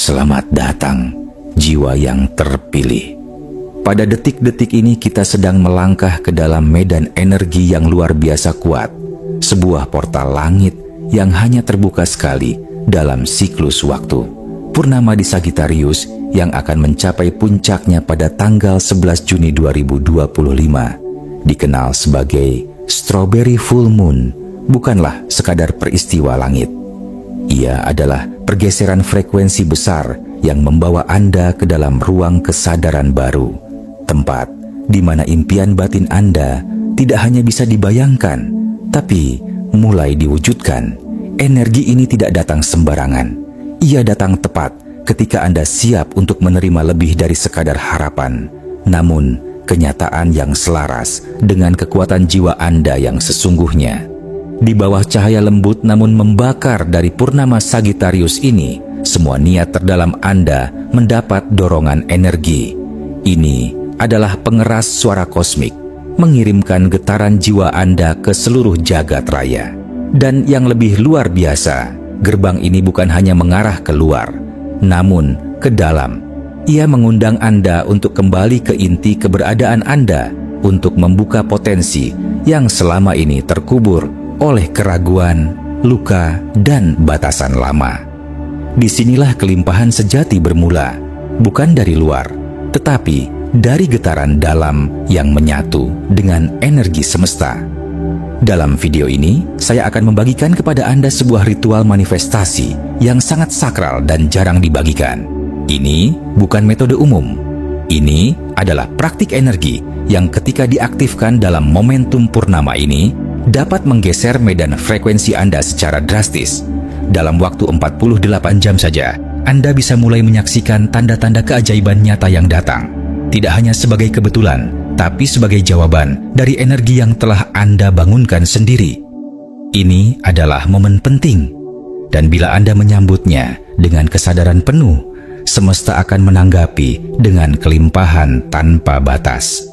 Selamat datang, jiwa yang terpilih. Pada detik-detik ini kita sedang melangkah ke dalam medan energi yang luar biasa kuat. Sebuah portal langit yang hanya terbuka sekali dalam siklus waktu. Purnama di Sagittarius yang akan mencapai puncaknya pada tanggal 11 Juni 2025. Dikenal sebagai Strawberry Full Moon, bukanlah sekadar peristiwa langit. Ia adalah pergeseran frekuensi besar yang membawa Anda ke dalam ruang kesadaran baru. Tempat di mana impian batin Anda tidak hanya bisa dibayangkan, tapi mulai diwujudkan. Energi ini tidak datang sembarangan. Ia datang tepat ketika Anda siap untuk menerima lebih dari sekadar harapan, namun kenyataan yang selaras dengan kekuatan jiwa Anda yang sesungguhnya. Di bawah cahaya lembut namun membakar dari purnama Sagittarius ini, semua niat terdalam Anda mendapat dorongan energi. Ini adalah pengeras suara kosmik, mengirimkan getaran jiwa Anda ke seluruh jagat raya. Dan yang lebih luar biasa, gerbang ini bukan hanya mengarah keluar, namun ke dalam. Ia mengundang Anda untuk kembali ke inti keberadaan Anda, untuk membuka potensi yang selama ini terkubur oleh keraguan, luka, dan batasan lama. Disinilah kelimpahan sejati bermula, bukan dari luar, tetapi dari getaran dalam yang menyatu dengan energi semesta. Dalam video ini, saya akan membagikan kepada Anda sebuah ritual manifestasi yang sangat sakral dan jarang dibagikan. Ini bukan metode umum. Ini adalah praktik energi yang ketika diaktifkan dalam momentum purnama ini, dapat menggeser medan frekuensi Anda secara drastis. Dalam waktu 48 jam saja, Anda bisa mulai menyaksikan tanda-tanda keajaiban nyata yang datang. Tidak hanya sebagai kebetulan, tapi sebagai jawaban dari energi yang telah Anda bangunkan sendiri. Ini adalah momen penting, dan bila Anda menyambutnya dengan kesadaran penuh, semesta akan menanggapi dengan kelimpahan tanpa batas.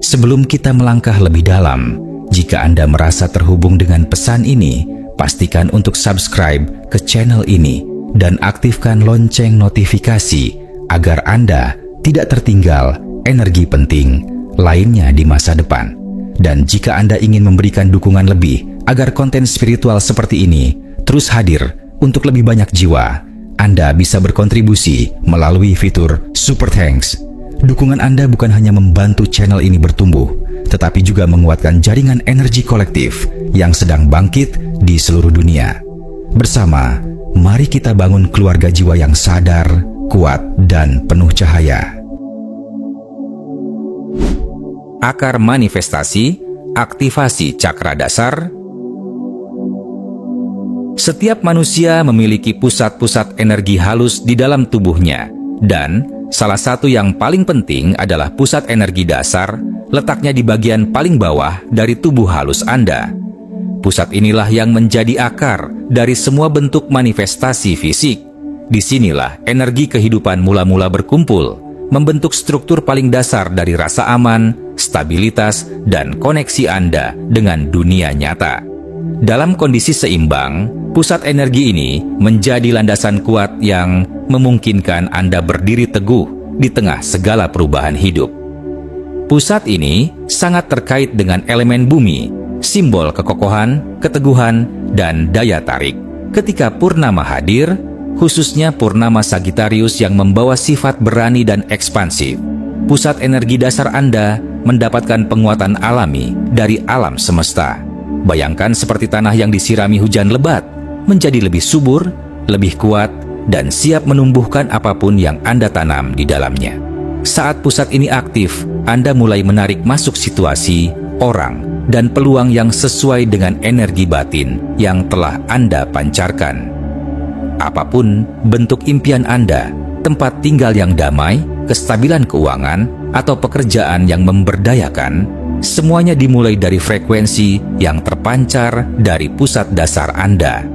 Sebelum kita melangkah lebih dalam, jika Anda merasa terhubung dengan pesan ini, pastikan untuk subscribe ke channel ini dan aktifkan lonceng notifikasi agar Anda tidak tertinggal energi penting lainnya di masa depan. Dan jika Anda ingin memberikan dukungan lebih agar konten spiritual seperti ini terus hadir untuk lebih banyak jiwa, Anda bisa berkontribusi melalui fitur Super Thanks. Dukungan Anda bukan hanya membantu channel ini bertumbuh, tetapi juga menguatkan jaringan energi kolektif yang sedang bangkit di seluruh dunia. Bersama, mari kita bangun keluarga jiwa yang sadar, kuat, dan penuh cahaya. Akar manifestasi, aktivasi cakra dasar. Setiap manusia memiliki pusat-pusat energi halus di dalam tubuhnya, dan salah satu yang paling penting adalah pusat energi dasar, letaknya di bagian paling bawah dari tubuh halus Anda. Pusat inilah yang menjadi akar dari semua bentuk manifestasi fisik. Disinilah energi kehidupan mula-mula berkumpul, membentuk struktur paling dasar dari rasa aman, stabilitas, dan koneksi Anda dengan dunia nyata. Dalam kondisi seimbang, pusat energi ini menjadi landasan kuat yang memungkinkan Anda berdiri teguh di tengah segala perubahan hidup. Pusat ini sangat terkait dengan elemen bumi, simbol kekokohan, keteguhan, dan daya tarik. Ketika purnama hadir, khususnya purnama Sagittarius yang membawa sifat berani dan ekspansif, pusat energi dasar Anda mendapatkan penguatan alami dari alam semesta. Bayangkan seperti tanah yang disirami hujan lebat, menjadi lebih subur, lebih kuat, dan siap menumbuhkan apapun yang Anda tanam di dalamnya. Saat pusat ini aktif, Anda mulai menarik masuk situasi, orang, dan peluang yang sesuai dengan energi batin yang telah Anda pancarkan. Apapun bentuk impian Anda, tempat tinggal yang damai, kestabilan keuangan, atau pekerjaan yang memberdayakan, semuanya dimulai dari frekuensi yang terpancar dari pusat dasar Anda.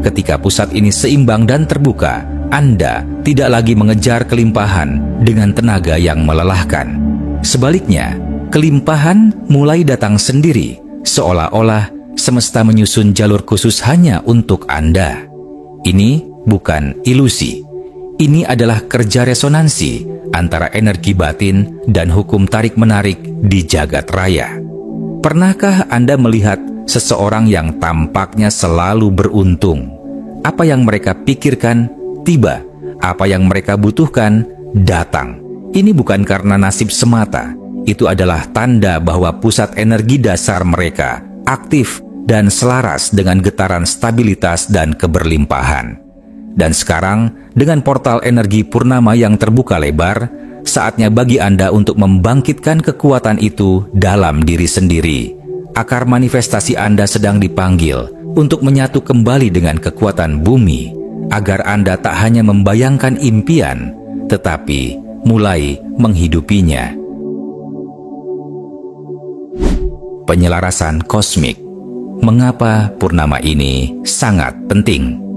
Ketika pusat ini seimbang dan terbuka, Anda tidak lagi mengejar kelimpahan dengan tenaga yang melelahkan. Sebaliknya, kelimpahan mulai datang sendiri, seolah-olah semesta menyusun jalur khusus hanya untuk Anda. Ini bukan ilusi. Ini adalah kerja resonansi antara energi batin dan hukum tarik-menarik di jagat raya. Pernahkah Anda melihat seseorang yang tampaknya selalu beruntung? Apa yang mereka pikirkan tiba, apa yang mereka butuhkan datang. Ini bukan karena nasib semata. Itu adalah tanda bahwa pusat energi dasar mereka aktif dan selaras dengan getaran stabilitas dan keberlimpahan. Dan sekarang, dengan portal energi purnama yang terbuka lebar, saatnya bagi Anda untuk membangkitkan kekuatan itu dalam diri sendiri. Akar manifestasi Anda sedang dipanggil untuk menyatu kembali dengan kekuatan bumi, agar Anda tak hanya membayangkan impian, tetapi mulai menghidupinya. Penyelarasan kosmik. Mengapa purnama ini sangat penting?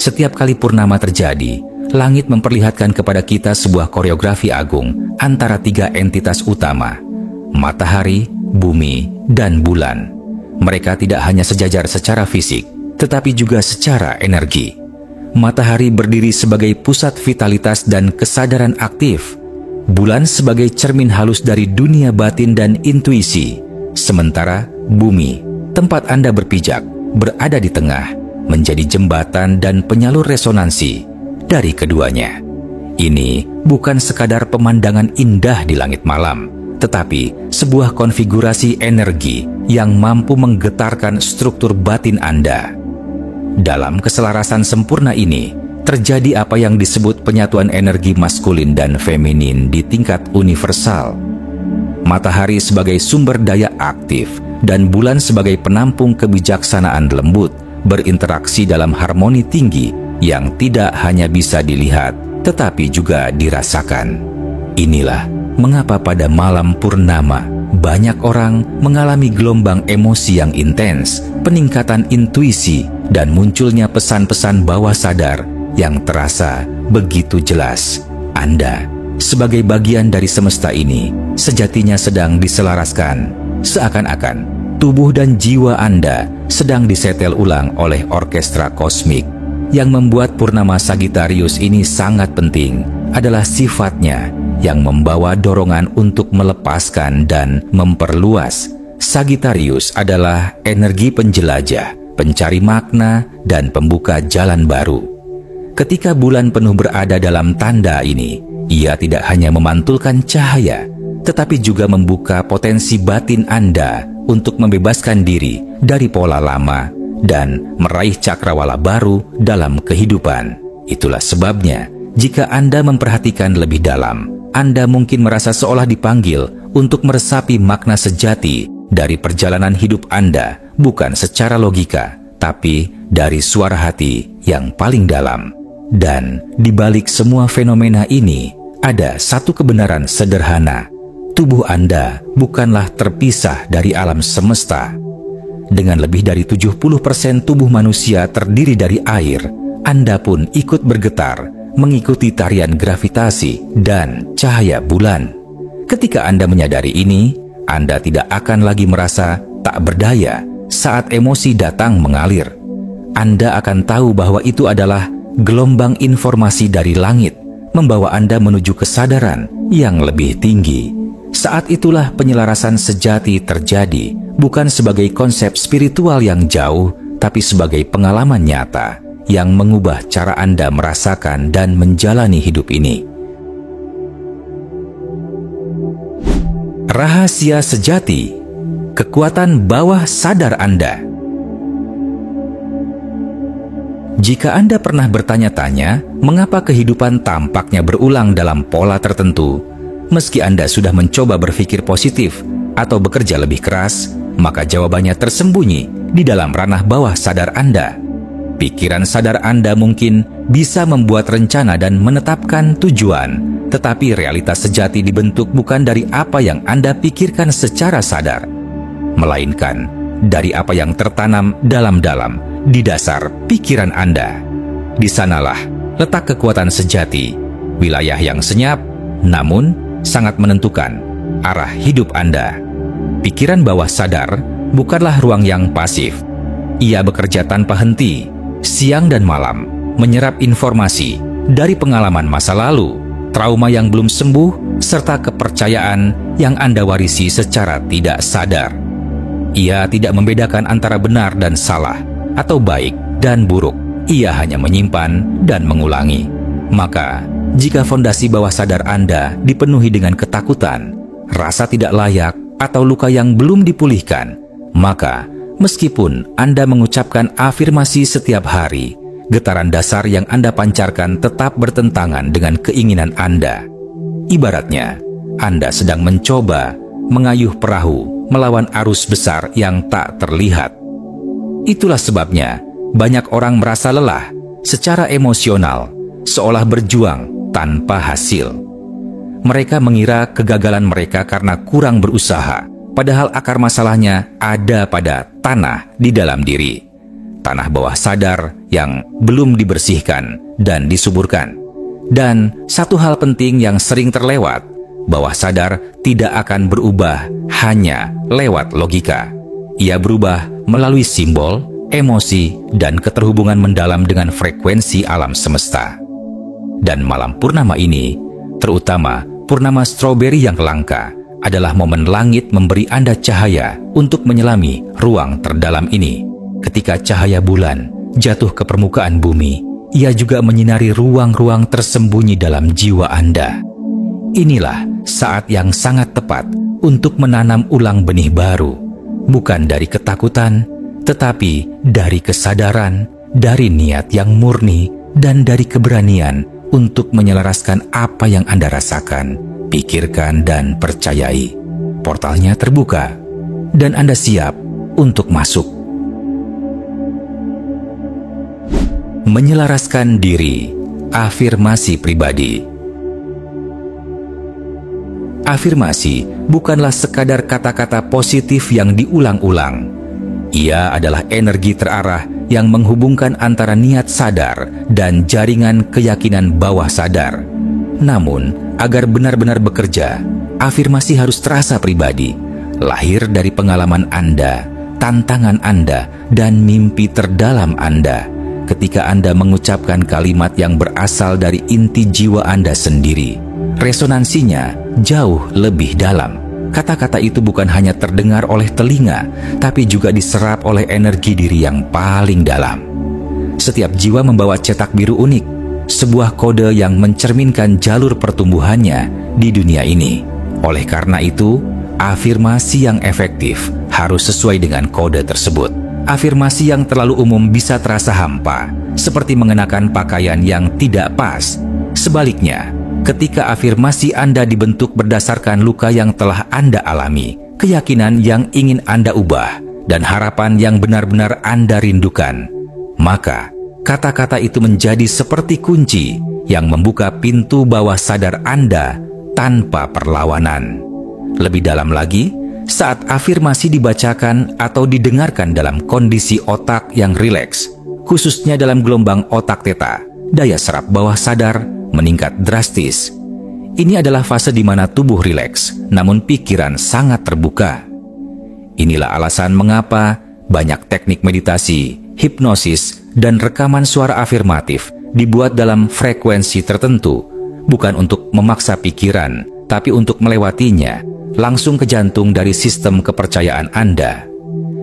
Setiap kali purnama terjadi, langit memperlihatkan kepada kita sebuah koreografi agung antara tiga entitas utama, matahari, bumi, dan bulan. Mereka tidak hanya sejajar secara fisik, tetapi juga secara energi. Matahari berdiri sebagai pusat vitalitas dan kesadaran aktif. Bulan sebagai cermin halus dari dunia batin dan intuisi. Sementara bumi, tempat Anda berpijak, berada di tengah, menjadi jembatan dan penyalur resonansi dari keduanya. Ini bukan sekadar pemandangan indah di langit malam, tetapi sebuah konfigurasi energi yang mampu menggetarkan struktur batin Anda. Dalam keselarasan sempurna ini, terjadi apa yang disebut penyatuan energi maskulin dan feminin di tingkat universal. Matahari sebagai sumber daya aktif dan bulan sebagai penampung kebijaksanaan lembut berinteraksi dalam harmoni tinggi yang tidak hanya bisa dilihat, tetapi juga dirasakan. Inilah mengapa pada malam purnama, banyak orang mengalami gelombang emosi yang intens, peningkatan intuisi, dan munculnya pesan-pesan bawah sadar yang terasa begitu jelas. Anda, sebagai bagian dari semesta ini, sejatinya sedang diselaraskan. Seakan-akan tubuh dan jiwa Anda sedang disetel ulang oleh orkestra kosmik. Yang membuat purnama Sagittarius ini sangat penting adalah sifatnya yang membawa dorongan untuk melepaskan dan memperluas. Sagittarius adalah energi penjelajah, pencari makna, dan pembuka jalan baru. Ketika bulan penuh berada dalam tanda ini, ia tidak hanya memantulkan cahaya, tetapi juga membuka potensi batin Anda untuk membebaskan diri dari pola lama dan meraih cakrawala baru dalam kehidupan. Itulah sebabnya, jika Anda memperhatikan lebih dalam, Anda mungkin merasa seolah dipanggil untuk meresapi makna sejati dari perjalanan hidup Anda, bukan secara logika, tapi dari suara hati yang paling dalam. Dan di balik semua fenomena ini, ada satu kebenaran sederhana. Tubuh Anda bukanlah terpisah dari alam semesta. Dengan lebih dari 70% tubuh manusia terdiri dari air, Anda pun ikut bergetar, mengikuti tarian gravitasi dan cahaya bulan. Ketika Anda menyadari ini, Anda tidak akan lagi merasa tak berdaya saat emosi datang mengalir. Anda akan tahu bahwa itu adalah gelombang informasi dari langit, membawa Anda menuju kesadaran yang lebih tinggi. Saat itulah penyelarasan sejati terjadi, bukan sebagai konsep spiritual yang jauh, tapi sebagai pengalaman nyata yang mengubah cara Anda merasakan dan menjalani hidup ini. Rahasia sejati, kekuatan bawah sadar Anda. Jika Anda pernah bertanya-tanya mengapa kehidupan tampaknya berulang dalam pola tertentu, meski Anda sudah mencoba berpikir positif atau bekerja lebih keras, maka jawabannya tersembunyi di dalam ranah bawah sadar Anda. Pikiran sadar Anda mungkin bisa membuat rencana dan menetapkan tujuan, tetapi realitas sejati dibentuk bukan dari apa yang Anda pikirkan secara sadar, melainkan dari apa yang tertanam dalam-dalam di dasar pikiran Anda. Di sanalah letak kekuatan sejati, wilayah yang senyap namun sangat menentukan arah hidup Anda. Pikiran bawah sadar bukanlah ruang yang pasif. Ia bekerja tanpa henti, siang dan malam, menyerap informasi dari pengalaman masa lalu, trauma yang belum sembuh, serta kepercayaan yang Anda warisi secara tidak sadar. Ia tidak membedakan antara benar dan salah, atau baik dan buruk. Ia hanya menyimpan dan mengulangi. Maka, jika fondasi bawah sadar Anda dipenuhi dengan ketakutan, rasa tidak layak, atau luka yang belum dipulihkan, maka meskipun Anda mengucapkan afirmasi setiap hari, getaran dasar yang Anda pancarkan tetap bertentangan dengan keinginan Anda. Ibaratnya, Anda sedang mencoba mengayuh perahu melawan arus besar yang tak terlihat. Itulah sebabnya banyak orang merasa lelah secara emosional, seolah berjuang tanpa hasil. Mereka mengira kegagalan mereka karena kurang berusaha, padahal akar masalahnya ada pada tanah di dalam diri. Tanah bawah sadar yang belum dibersihkan dan disuburkan. Dan satu hal penting yang sering terlewat, bawah sadar tidak akan berubah hanya lewat logika. Ia berubah melalui simbol, emosi, dan keterhubungan mendalam dengan frekuensi alam semesta. Dan malam purnama ini, terutama purnama stroberi yang langka, adalah momen langit memberi Anda cahaya untuk menyelami ruang terdalam ini. Ketika cahaya bulan jatuh ke permukaan bumi, ia juga menyinari ruang-ruang tersembunyi dalam jiwa Anda. Inilah saat yang sangat tepat untuk menanam ulang benih baru, bukan dari ketakutan, tetapi dari kesadaran, dari niat yang murni, dan dari keberanian untuk menyelaraskan apa yang Anda rasakan, pikirkan, dan percayai. Portalnya terbuka, dan Anda siap untuk masuk. Menyelaraskan diri, afirmasi pribadi. Afirmasi bukanlah sekadar kata-kata positif yang diulang-ulang. Ia adalah energi terarah yang menghubungkan antara niat sadar dan jaringan keyakinan bawah sadar. Namun, agar benar-benar bekerja, afirmasi harus terasa pribadi, lahir dari pengalaman Anda, tantangan Anda, dan mimpi terdalam Anda. Ketika Anda mengucapkan kalimat yang berasal dari inti jiwa Anda sendiri, resonansinya jauh lebih dalam. Kata-kata itu bukan hanya terdengar oleh telinga, tapi juga diserap oleh energi diri yang paling dalam. Setiap jiwa membawa cetak biru unik, sebuah kode yang mencerminkan jalur pertumbuhannya di dunia ini. Oleh karena itu, afirmasi yang efektif harus sesuai dengan kode tersebut. Afirmasi yang terlalu umum bisa terasa hampa, seperti mengenakan pakaian yang tidak pas. Sebaliknya, ketika afirmasi Anda dibentuk berdasarkan luka yang telah Anda alami, keyakinan yang ingin Anda ubah, dan harapan yang benar-benar Anda rindukan, maka kata-kata itu menjadi seperti kunci yang membuka pintu bawah sadar Anda tanpa perlawanan. Lebih dalam lagi, saat afirmasi dibacakan atau didengarkan dalam kondisi otak yang rileks, khususnya dalam gelombang otak theta, daya serap bawah sadar meningkat drastis. Ini adalah fase di mana tubuh rileks, namun pikiran sangat terbuka. Inilah alasan mengapa banyak teknik meditasi, hipnosis, dan rekaman suara afirmatif dibuat dalam frekuensi tertentu, bukan untuk memaksa pikiran, tapi untuk melewatinya langsung ke jantung dari sistem kepercayaan Anda.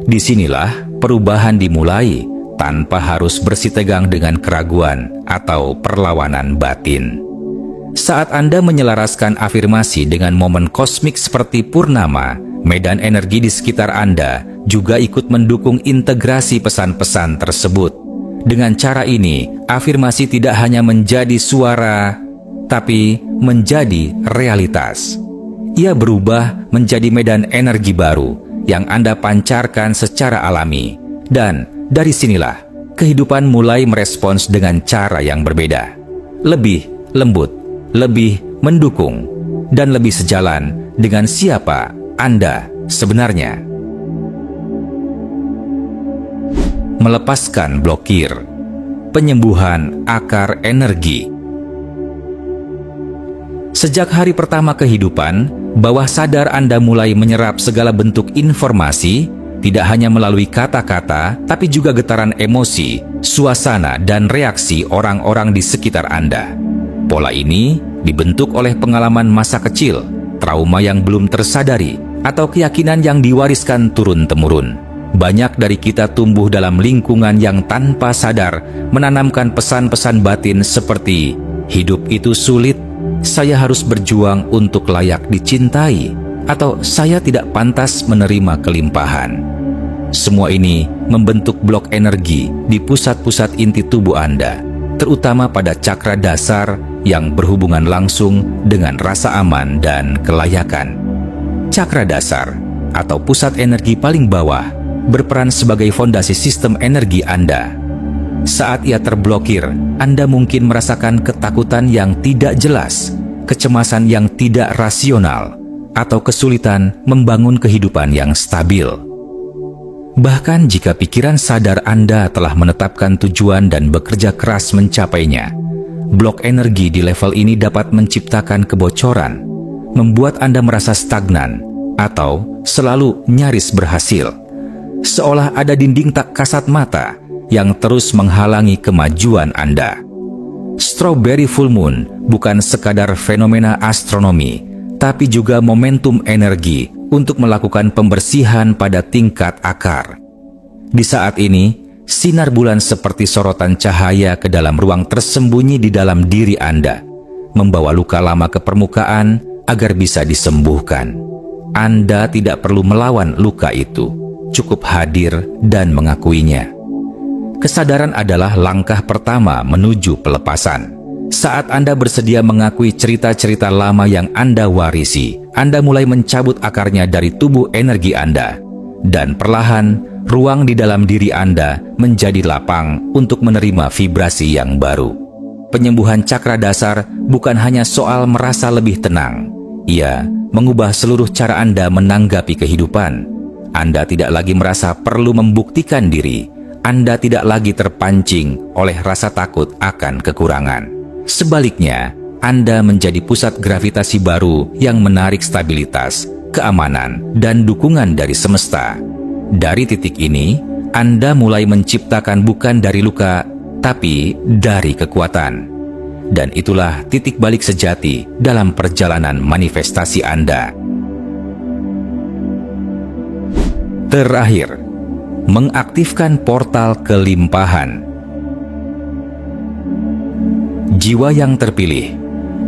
Disinilah perubahan dimulai tanpa harus bersitegang dengan keraguan atau perlawanan batin. Saat Anda menyelaraskan afirmasi dengan momen kosmik seperti purnama, medan energi di sekitar Anda juga ikut mendukung integrasi pesan-pesan tersebut. Dengan cara ini, afirmasi tidak hanya menjadi suara, tapi menjadi realitas. Ia berubah menjadi medan energi baru yang Anda pancarkan secara alami. Dan dari sinilah, kehidupan mulai merespons dengan cara yang berbeda. Lebih lembut, lebih mendukung, dan lebih sejalan dengan siapa Anda sebenarnya. Melepaskan blokir. Penyembuhan akar energi. Sejak hari pertama kehidupan, bawah sadar Anda mulai menyerap segala bentuk informasi, Tidak hanya melalui kata-kata, tapi juga getaran emosi, suasana, dan reaksi orang-orang di sekitar Anda. Pola ini dibentuk oleh pengalaman masa kecil, trauma yang belum tersadari, atau keyakinan yang diwariskan turun-temurun. Banyak dari kita tumbuh dalam lingkungan yang tanpa sadar menanamkan pesan-pesan batin seperti hidup itu sulit, saya harus berjuang untuk layak dicintai, atau saya tidak pantas menerima kelimpahan. Semua ini membentuk blok energi di pusat-pusat inti tubuh Anda, terutama pada cakra dasar yang berhubungan langsung dengan rasa aman dan kelayakan. Cakra dasar atau pusat energi paling bawah berperan sebagai fondasi sistem energi Anda. Saat ia terblokir, Anda mungkin merasakan ketakutan yang tidak jelas, kecemasan yang tidak rasional, atau kesulitan membangun kehidupan yang stabil. Bahkan jika pikiran sadar Anda telah menetapkan tujuan dan bekerja keras mencapainya, blok energi di level ini dapat menciptakan kebocoran, membuat Anda merasa stagnan, atau selalu nyaris berhasil. Seolah ada dinding tak kasat mata yang terus menghalangi kemajuan Anda. Strawberry Full Moon bukan sekadar fenomena astronomi, tapi juga momentum energi untuk melakukan pembersihan pada tingkat akar. Di saat ini, sinar bulan seperti sorotan cahaya ke dalam ruang tersembunyi di dalam diri Anda, membawa luka lama ke permukaan agar bisa disembuhkan. Anda tidak perlu melawan luka itu, cukup hadir dan mengakuinya. Kesadaran adalah langkah pertama menuju pelepasan. Saat Anda bersedia mengakui cerita-cerita lama yang Anda warisi, Anda mulai mencabut akarnya dari tubuh energi Anda, dan perlahan ruang di dalam diri Anda menjadi lapang untuk menerima vibrasi yang baru. Penyembuhan cakra dasar bukan hanya soal merasa lebih tenang. Ia mengubah seluruh cara Anda menanggapi kehidupan. Anda tidak lagi merasa perlu membuktikan diri. Anda tidak lagi terpancing oleh rasa takut akan kekurangan. Sebaliknya, Anda menjadi pusat gravitasi baru yang menarik stabilitas, keamanan, dan dukungan dari semesta. Dari titik ini, Anda mulai menciptakan bukan dari luka, tapi dari kekuatan. Dan itulah titik balik sejati dalam perjalanan manifestasi Anda. Terakhir, mengaktifkan portal kelimpahan. Jiwa yang terpilih.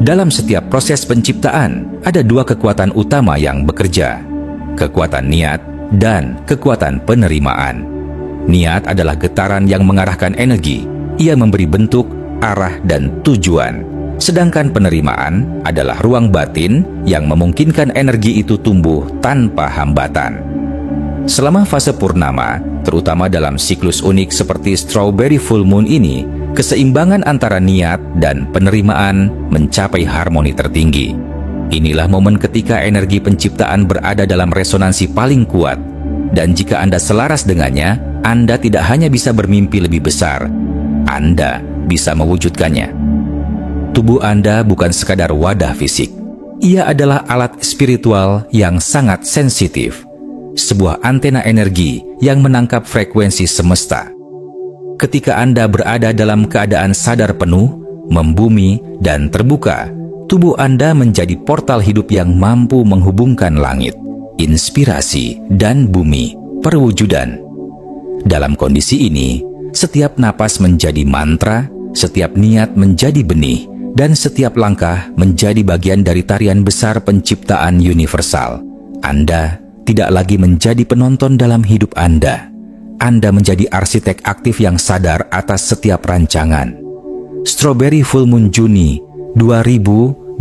Dalam setiap proses penciptaan, ada dua kekuatan utama yang bekerja: kekuatan niat dan kekuatan penerimaan. Niat adalah getaran yang mengarahkan energi. Ia memberi bentuk, arah, dan tujuan. Sedangkan penerimaan adalah ruang batin yang memungkinkan energi itu tumbuh tanpa hambatan. Selama fase purnama, terutama dalam siklus unik seperti Strawberry Full Moon ini, keseimbangan antara niat dan penerimaan mencapai harmoni tertinggi. Inilah momen ketika energi penciptaan berada dalam resonansi paling kuat. Dan jika Anda selaras dengannya, Anda tidak hanya bisa bermimpi lebih besar, Anda bisa mewujudkannya. Tubuh Anda bukan sekadar wadah fisik. Ia adalah alat spiritual yang sangat sensitif. Sebuah antena energi yang menangkap frekuensi semesta. Ketika Anda berada dalam keadaan sadar penuh, membumi, dan terbuka, tubuh Anda menjadi portal hidup yang mampu menghubungkan langit, inspirasi, dan bumi, perwujudan. Dalam kondisi ini, setiap napas menjadi mantra, setiap niat menjadi benih, dan setiap langkah menjadi bagian dari tarian besar penciptaan universal. Anda tidak lagi menjadi penonton dalam hidup Anda. Anda menjadi arsitek aktif yang sadar atas setiap rancangan. Strawberry Full Moon Juni 2025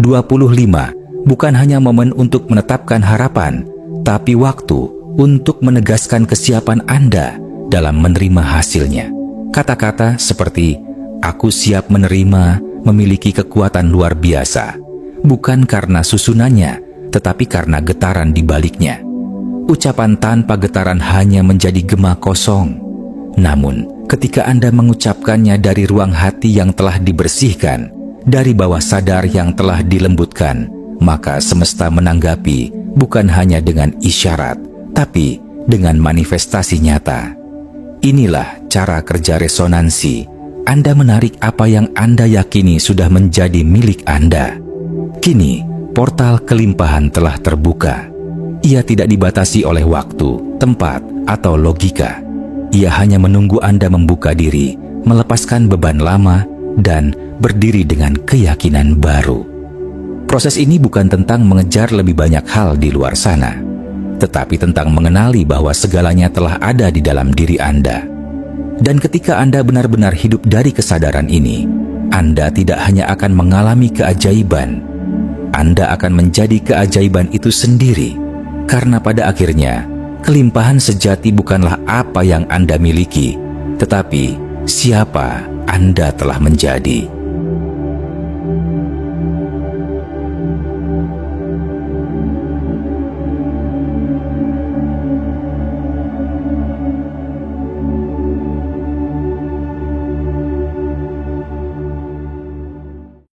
bukan hanya momen untuk menetapkan harapan, tapi waktu untuk menegaskan kesiapan Anda dalam menerima hasilnya. Kata-kata seperti, "Aku siap menerima," memiliki kekuatan luar biasa, bukan karena susunannya, tetapi karena getaran di baliknya. Ucapan tanpa getaran hanya menjadi gema kosong. Namun, ketika Anda mengucapkannya dari ruang hati yang telah dibersihkan, dari bawah sadar yang telah dilembutkan, maka semesta menanggapi bukan hanya dengan isyarat, tapi dengan manifestasi nyata. Inilah cara kerja resonansi. Anda menarik apa yang Anda yakini sudah menjadi milik Anda. Kini, portal kelimpahan telah terbuka. Ia tidak dibatasi oleh waktu, tempat, atau logika. Ia hanya menunggu Anda membuka diri, melepaskan beban lama, dan berdiri dengan keyakinan baru. Proses ini bukan tentang mengejar lebih banyak hal di luar sana, tetapi tentang mengenali bahwa segalanya telah ada di dalam diri Anda. Dan ketika Anda benar-benar hidup dari kesadaran ini, Anda tidak hanya akan mengalami keajaiban, Anda akan menjadi keajaiban itu sendiri. Karena pada akhirnya, kelimpahan sejati bukanlah apa yang Anda miliki, tetapi siapa Anda telah menjadi.